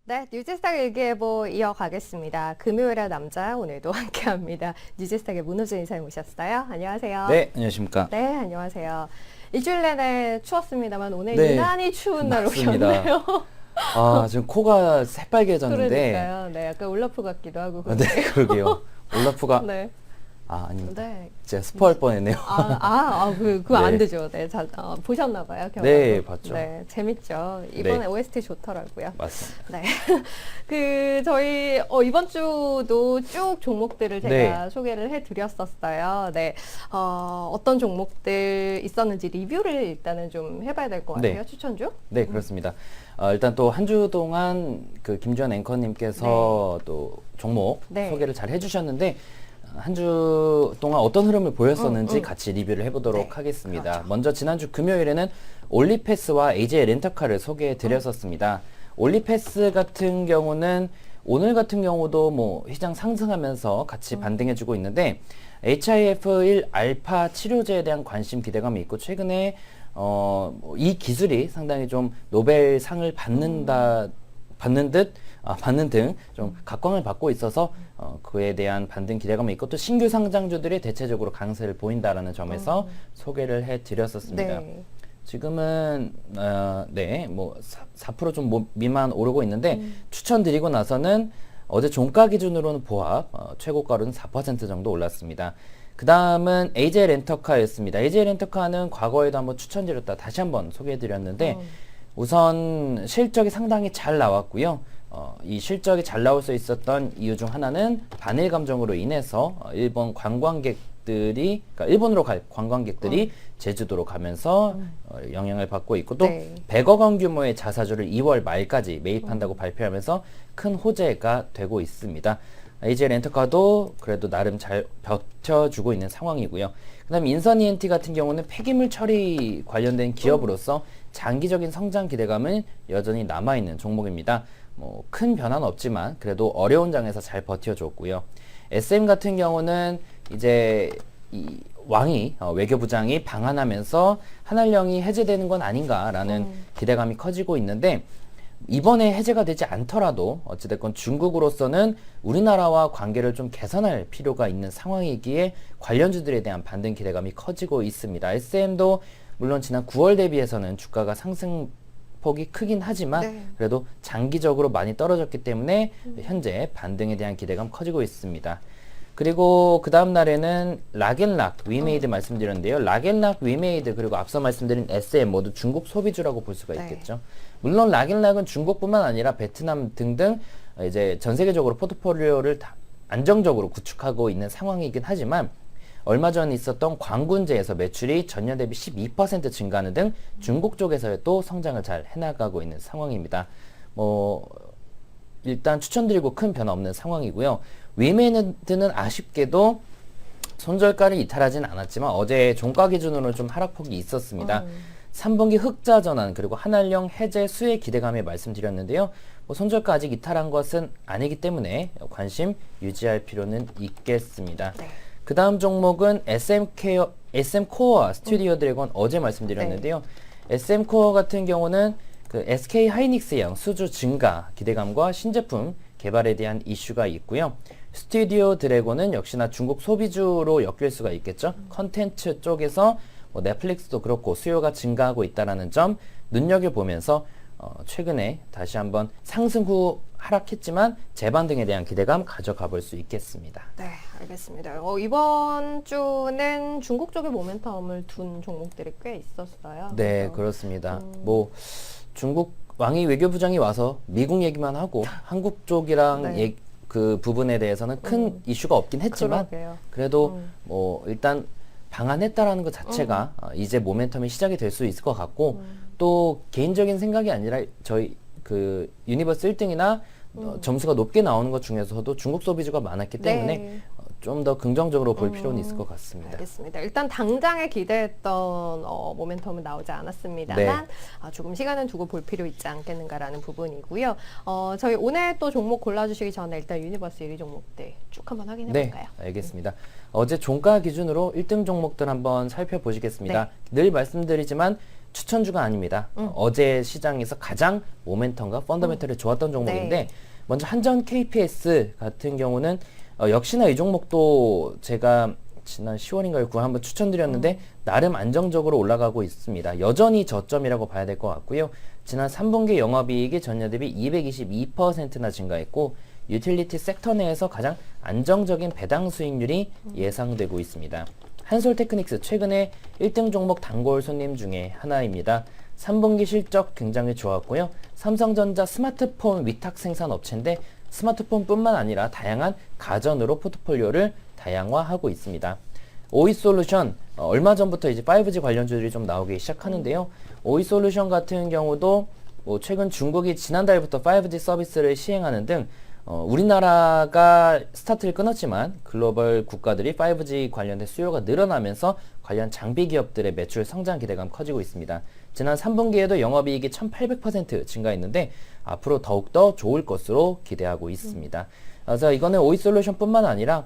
네, 뉴스탁 일기예보 이어가겠습니다. 금요일의 남자 오늘도 함께합니다. 뉴스탁의 문호준 이사님 오셨어요. 안녕하세요. 네, 안녕하십니까. 네, 안녕하세요. 일주일 내내 추웠습니다만 오늘 네, 유난히 추운 날 맞습니다. 오셨네요. 지금 코가 새빨개졌는데. 그러니까요. 네, 약간 올라프 같기도 하고. 네, 그러게요. 올라프가, 네. 아닙니다. 네. 제가 스포할 뻔했네요. 그거 안 네. 되죠. 네, 보셨나 봐요. 경험. 네, 봤죠. 네, 재밌죠. 이번에 네. OST 좋더라고요. 맞습니다. 네. 저희, 이번 주도 쭉 종목들을 제가 네. 소개를 해드렸었어요. 네. 어떤 종목들 있었는지 리뷰를 일단은 좀 해봐야 될 것 같아요. 네. 추천주? 네, 그렇습니다. 일단 또 한 주 동안 그 김주현 앵커님께서 또 종목 네. 소개를 잘 해주셨는데, 한 주 동안 어떤 흐름을 보였었는지 같이 리뷰를 해보도록 네, 하겠습니다. 그렇죠. 먼저 지난주 금요일에는 올리패스와 AJ 렌터카를 소개해 드렸었습니다. 올리패스 같은 경우는 오늘 같은 경우도 뭐 시장 상승하면서 같이 반등해주고 있는데 HIF1 알파 치료제에 대한 관심 기대감이 있고 최근에 이 기술이 상당히 좀 노벨상을 받는 등 좀 각광을 받고 있어서 그에 대한 반등 기대감이 있고 또 신규 상장주들이 대체적으로 강세를 보인다라는 점에서 소개를 해드렸었습니다. 네. 지금은 뭐 4% 미만 오르고 있는데 추천드리고 나서는 어제 종가 기준으로는 보합 최고가로는 4% 정도 올랐습니다. 그 다음은 AJ 렌터카였습니다. AJ 렌터카는 과거에도 한번 추천드렸다 다시 한번 소개해드렸는데 우선 실적이 상당히 잘 나왔고요. 이 실적이 잘 나올 수 있었던 이유 중 하나는 반일 감정으로 인해서 일본 관광객들이, 그러니까 일본으로 갈 관광객들이 제주도로 가면서 영향을 받고 있고 또 네. 100억 원 규모의 자사주를 2월 말까지 매입한다고 발표하면서 큰 호재가 되고 있습니다. AJ 렌터카도 그래도 나름 잘 버텨주고 있는 상황이고요. 그 다음에 인선 ENT 같은 경우는 폐기물 처리 관련된 기업으로서 장기적인 성장 기대감은 여전히 남아있는 종목입니다. 뭐 큰 변화는 없지만 그래도 어려운 장에서 잘 버텨줬고요. SM 같은 경우는 이제 이 외교부장이 방한하면서 한알령이 해제되는 건 아닌가라는 기대감이 커지고 있는데 이번에 해제가 되지 않더라도 어찌됐건 중국으로서는 우리나라와 관계를 좀 개선할 필요가 있는 상황이기에 관련주들에 대한 반등 기대감이 커지고 있습니다. SM도 물론 지난 9월 대비해서는 주가가 상승폭이 크긴 하지만 네. 그래도 장기적으로 많이 떨어졌기 때문에 현재 반등에 대한 기대감 커지고 있습니다. 그리고 그 다음 날에는 락앤락 위메이드 말씀드렸는데요. 락앤락 위메이드 그리고 앞서 말씀드린 SM 모두 중국 소비주라고 볼 수가 네. 있겠죠. 물론 락앤락은 중국뿐만 아니라 베트남 등등 이제 전 세계적으로 포트폴리오를 다 안정적으로 구축하고 있는 상황이긴 하지만 얼마 전 있었던 광군제에서 매출이 전년 대비 12% 증가하는 등 중국 쪽에서의 또 성장을 잘 해나가고 있는 상황입니다. 일단 추천드리고 큰 변화 없는 상황이고요. 위메이드는 아쉽게도 손절가를 이탈하진 않았지만 어제 종가 기준으로 좀 하락폭이 있었습니다. 3분기 흑자 전환 그리고 한알령 해제 수혜 기대감에 말씀드렸는데요. 손절가 아직 이탈한 것은 아니기 때문에 관심 유지할 필요는 있겠습니다. 네. 그 다음 종목은 SM코어와 스튜디오 드래곤 어제 말씀드렸는데요. SM코어 같은 경우는 그 SK 하이닉스형 수주 증가 기대감과 신제품 개발에 대한 이슈가 있고요. 스튜디오 드래곤은 역시나 중국 소비주로 엮일 수가 있겠죠. 컨텐츠 쪽에서 넷플릭스도 그렇고 수요가 증가하고 있다는 점 눈여겨보면서 최근에 다시 한번 상승 후 하락했지만 재반등에 대한 기대감 가져가 볼 수 있겠습니다. 네, 알겠습니다. 이번 주는 중국 쪽에 모멘텀을 둔 종목들이 꽤 있었어요. 네, 그래서, 그렇습니다. 중국 왕이 외교부장이 와서 미국 얘기만 하고 한국 쪽이랑 네. 그 부분에 대해서는 큰 이슈가 없긴 했지만 그러게요. 그래도 일단 방한했다라는 것 자체가 이제 모멘텀이 시작이 될 수 있을 것 같고 또 개인적인 생각이 아니라 저희 그 유니버스 1등이나 점수가 높게 나오는 것 중에서도 중국 소비주가 많았기 때문에 네. 좀 더 긍정적으로 볼 필요는 있을 것 같습니다. 알겠습니다. 일단 당장에 기대했던 모멘텀은 나오지 않았습니다만 조금 시간은 두고 볼 필요 있지 않겠는가라는 부분이고요. 저희 오늘 또 종목 골라주시기 전에 일단 유니버스 1위 종목들 쭉 한번 확인해 볼까요? 네, 알겠습니다. 어제 종가 기준으로 1등 종목들 한번 살펴보시겠습니다. 늘 말씀드리지만 추천주가 아닙니다. 어제 시장에서 가장 모멘텀과 펀더멘털이 좋았던 종목인데 네. 먼저 한전 KPS 같은 경우는 역시나 이 종목도 제가 지난 10월인가요? 9월 한번 추천드렸는데 나름 안정적으로 올라가고 있습니다. 여전히 저점이라고 봐야 될 것 같고요. 지난 3분기 영업이익이 전년 대비 222%나 증가했고 유틸리티 섹터 내에서 가장 안정적인 배당 수익률이 예상되고 있습니다. 한솔테크닉스 최근에 1등 종목 단골 손님 중에 하나입니다. 3분기 실적 굉장히 좋았고요. 삼성전자 스마트폰 위탁 생산 업체인데 스마트폰뿐만 아니라 다양한 가전으로 포트폴리오를 다양화하고 있습니다. 오이솔루션 얼마 전부터 이제 5G 관련주들이 좀 나오기 시작하는데요. 오이솔루션 같은 경우도 뭐 최근 중국이 지난달부터 5G 서비스를 시행하는 등 우리나라가 스타트를 끊었지만 글로벌 국가들이 5G 관련된 수요가 늘어나면서 관련 장비 기업들의 매출 성장 기대감 커지고 있습니다. 지난 3분기에도 영업이익이 1800% 증가했는데 앞으로 더욱더 좋을 것으로 기대하고 있습니다. 그래서 이거는 오이솔루션뿐만 아니라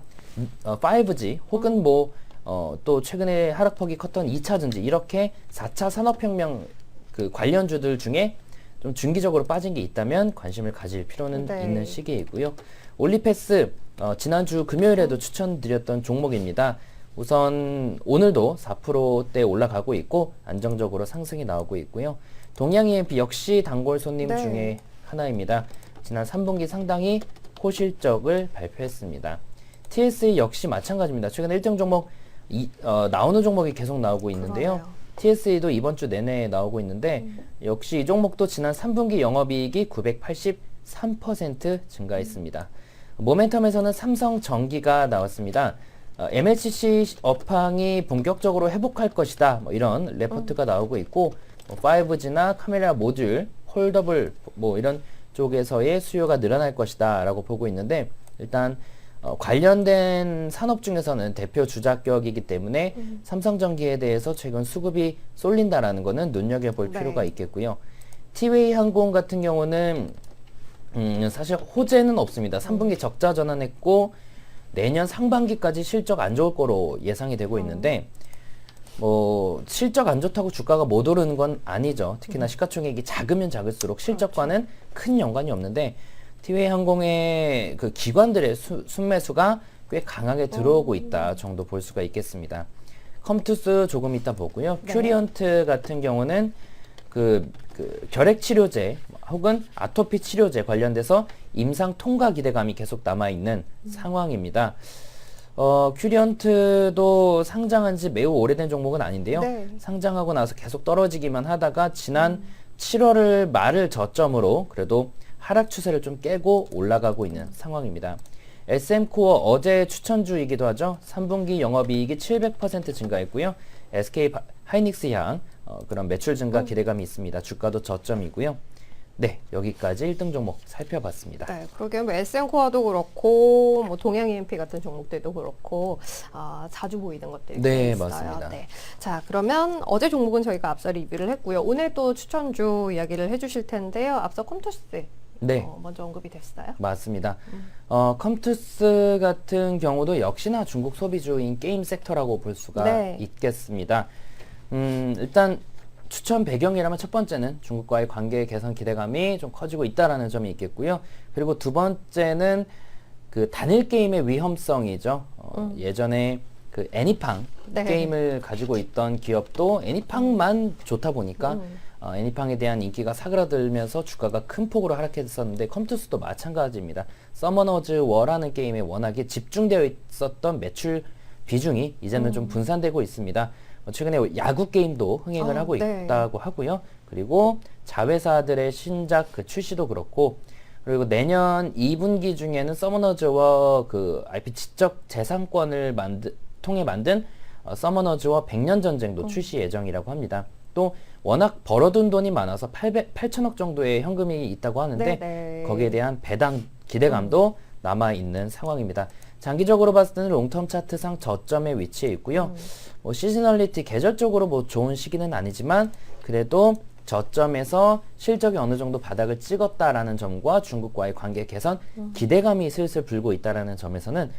5G 혹은 또 최근에 하락폭이 컸던 2차 전지 이렇게 4차 산업혁명 그 관련주들 중에 좀 중기적으로 빠진 게 있다면 관심을 가질 필요는 네. 있는 시기이고요. 올리패스 지난주 금요일에도 추천드렸던 종목입니다. 우선 오늘도 4%대 올라가고 있고 안정적으로 상승이 나오고 있고요. 동양-EMP 역시 단골 손님 네. 중에 하나입니다. 지난 3분기 상당히 호실적을 발표했습니다. TSE 역시 마찬가지입니다. 최근 1등 종목 나오는 종목이 계속 나오고 있는데요. 그러네요. TSE도 이번 주 내내 나오고 있는데 역시 이 종목도 지난 3분기 영업이익이 983% 증가했습니다. 모멘텀에서는 삼성전기가 나왔습니다. MLCC 업황이 본격적으로 회복할 것이다. 뭐 이런 레포트가 나오고 있고 5G나 카메라 모듈, 폴더블 이런 쪽에서의 수요가 늘어날 것이다 라고 보고 있는데 일단 관련된 산업 중에서는 대표 주작격이기 때문에 삼성전기에 대해서 최근 수급이 쏠린다라는 것은 눈여겨볼 네. 필요가 있겠고요. 티웨이 항공 같은 경우는 사실 호재는 없습니다. 3분기 적자 전환했고 내년 상반기까지 실적 안 좋을 거로 예상이 되고 있는데 실적 안 좋다고 주가가 못 오르는 건 아니죠. 특히나 시가총액이 작으면 작을수록 실적과는 큰 연관이 없는데 티웨이 항공의 그 기관들의 순매수가 꽤 강하게 들어오고 있다 정도 볼 수가 있겠습니다. 컴투스 조금 이따 보고요. 네. 큐리언트 같은 경우는 그 결핵 치료제 혹은 아토피 치료제 관련돼서 임상 통과 기대감이 계속 남아있는 상황입니다. 큐리언트도 상장한 지 매우 오래된 종목은 아닌데요. 네. 상장하고 나서 계속 떨어지기만 하다가 지난 7월을 말을 저점으로 그래도 하락 추세를 좀 깨고 올라가고 있는 상황입니다. SM코어 어제 추천주이기도 하죠. 3분기 영업이익이 700% 증가했고요. SK 하이닉스향 그런 매출 증가 기대감이 있습니다. 주가도 저점이고요. 네, 여기까지 1등 종목 살펴봤습니다. 네, 그러게요. SM코어도 그렇고, 동양-EMP 같은 종목들도 그렇고, 자주 보이는 것들이 네, 있어요. 맞습니다. 네. 자, 그러면 어제 종목은 저희가 앞서 리뷰를 했고요. 오늘 또 추천주 이야기를 해주실 텐데요. 앞서 컴투스 네. 먼저 언급이 됐어요. 맞습니다. 컴투스 같은 경우도 역시나 중국 소비주인 게임 섹터라고 볼 수가 네. 있겠습니다. 일단 추천 배경이라면 첫 번째는 중국과의 관계 개선 기대감이 좀 커지고 있다라는 점이 있겠고요. 그리고 두 번째는 그 단일 게임의 위험성이죠. 예전에 그 애니팡 네. 게임을 가지고 있던 기업도 애니팡만 좋다 보니까 애니팡에 대한 인기가 사그라들면서 주가가 큰 폭으로 하락했었는데 컴투스도 마찬가지입니다. 서머너즈 워라는 게임에 워낙에 집중되어 있었던 매출 비중이 이제는 좀 분산되고 있습니다. 최근에 야구 게임도 흥행을 하고 네. 있다고 하고요. 그리고 자회사들의 신작 그 출시도 그렇고 그리고 내년 2분기 중에는 서머너즈와 그 IP 지적 재산권을 통해 만든 서머너즈와 100년 전쟁도 출시 예정이라고 합니다. 또 워낙 벌어둔 돈이 많아서 8천억 정도의 현금이 있다고 하는데 네네. 거기에 대한 배당 기대감도 남아있는 상황입니다. 장기적으로 봤을 때는 롱텀 차트상 저점에 위치해 있고요. 시즈널리티 계절적으로 좋은 시기는 아니지만 그래도 저점에서 실적이 어느 정도 바닥을 찍었다라는 점과 중국과의 관계 개선 기대감이 슬슬 불고 있다라는 점에서는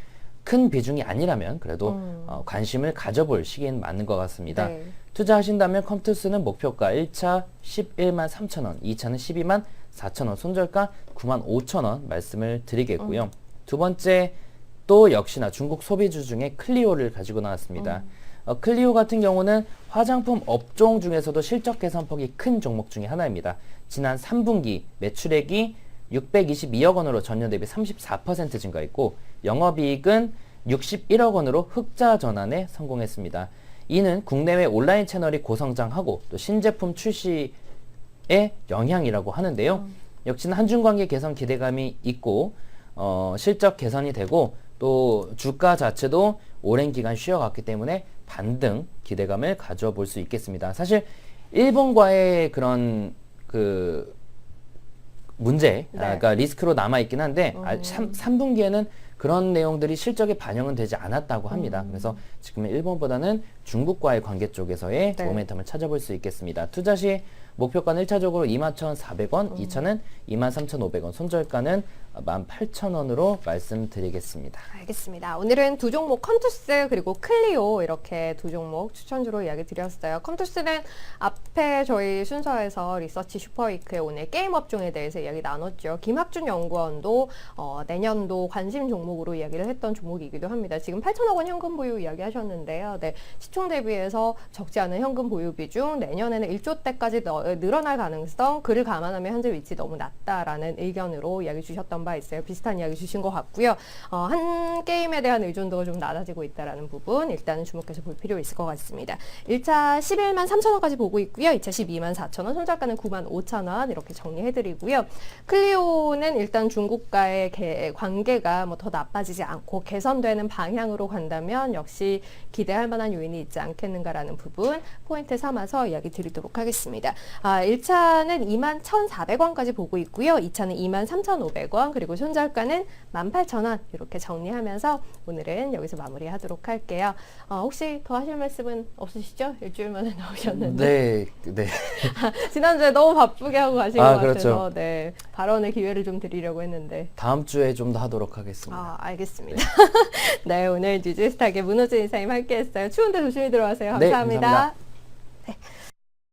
큰 비중이 아니라면 그래도 관심을 가져볼 시기엔 맞는 것 같습니다. 네. 투자하신다면 컴투스는 목표가 1차 11만 3천 원, 2차는 12만 4천 원, 손절가 9만 5천 원 말씀을 드리겠고요. 두 번째 또 역시나 중국 소비주 중에 클리오를 가지고 나왔습니다. 클리오 같은 경우는 화장품 업종 중에서도 실적 개선폭이 큰 종목 중에 하나입니다. 지난 3분기 매출액이 622억 원으로 전년 대비 34% 증가했고 영업이익은 61억 원으로 흑자 전환에 성공했습니다. 이는 국내외 온라인 채널이 고성장하고 또 신제품 출시의 영향이라고 하는데요. 역시나 한중 관계 개선 기대감이 있고 실적 개선이 되고 또 주가 자체도 오랜 기간 쉬어갔기 때문에 반등 기대감을 가져볼 수 있겠습니다. 사실 일본과의 그런 그 문제, 네. 그러니까 리스크로 남아있긴 한데 3분기에는 그런 내용들이 실적에 반영은 되지 않았다고 합니다. 그래서 지금은 일본보다는 중국과의 관계 쪽에서의 네. 모멘텀을 찾아볼 수 있겠습니다. 투자 시 목표가는 1차적으로 21,400원, 2차는 23,500원, 손절가는 18,000원으로 말씀드리겠습니다. 알겠습니다. 오늘은 두 종목 컴투스 그리고 클리오 이렇게 두 종목 추천주로 이야기 드렸어요. 컴투스는 앞에 저희 순서에서 리서치 슈퍼위크에 오늘 게임 업종에 대해서 이야기 나눴죠. 김학준 연구원도 내년도 관심 종목으로 이야기를 했던 종목이기도 합니다. 지금 8천억 원 현금 보유 이야기 하셨는데요. 네, 시총 대비해서 적지 않은 현금 보유 비중 내년에는 1조 대까지 늘어날 가능성, 그를 감안하면 현재 위치 너무 낮다라는 의견으로 이야기 주셨던 바 있어요. 비슷한 이야기 주신 것 같고요. 한 게임에 대한 의존도가 좀 낮아지고 있다라는 부분 일단은 주목해서 볼 필요 있을 것 같습니다. 1차 11만 3천 원까지 보고 있고요. 2차 12만 4천 원, 손절가는 9만 5천 원 이렇게 정리해드리고요. 클리오는 일단 중국과의 관계가 뭐 더 나빠지지 않고 개선되는 방향으로 간다면 역시 기대할 만한 요인이 있지 않겠는가라는 부분 포인트 삼아서 이야기 드리도록 하겠습니다. 1차는 2만 1,400원까지 보고 있고요. 2차는 2만 3,500원 그리고 손절가는 18,000원 이렇게 정리하면서 오늘은 여기서 마무리하도록 할게요. 혹시 더 하실 말씀은 없으시죠? 일주일 만에 나오셨는데. 네. 지난주에 너무 바쁘게 하고 가신 것 그렇죠. 같아서 네, 발언의 기회를 좀 드리려고 했는데. 다음 주에 좀 더 하도록 하겠습니다. 알겠습니다. 네, 오늘 뉴즈스탁의 문호준 이사님 함께했어요. 추운데 조심히 들어가세요. 네, 감사합니다. 감사합니다. 네.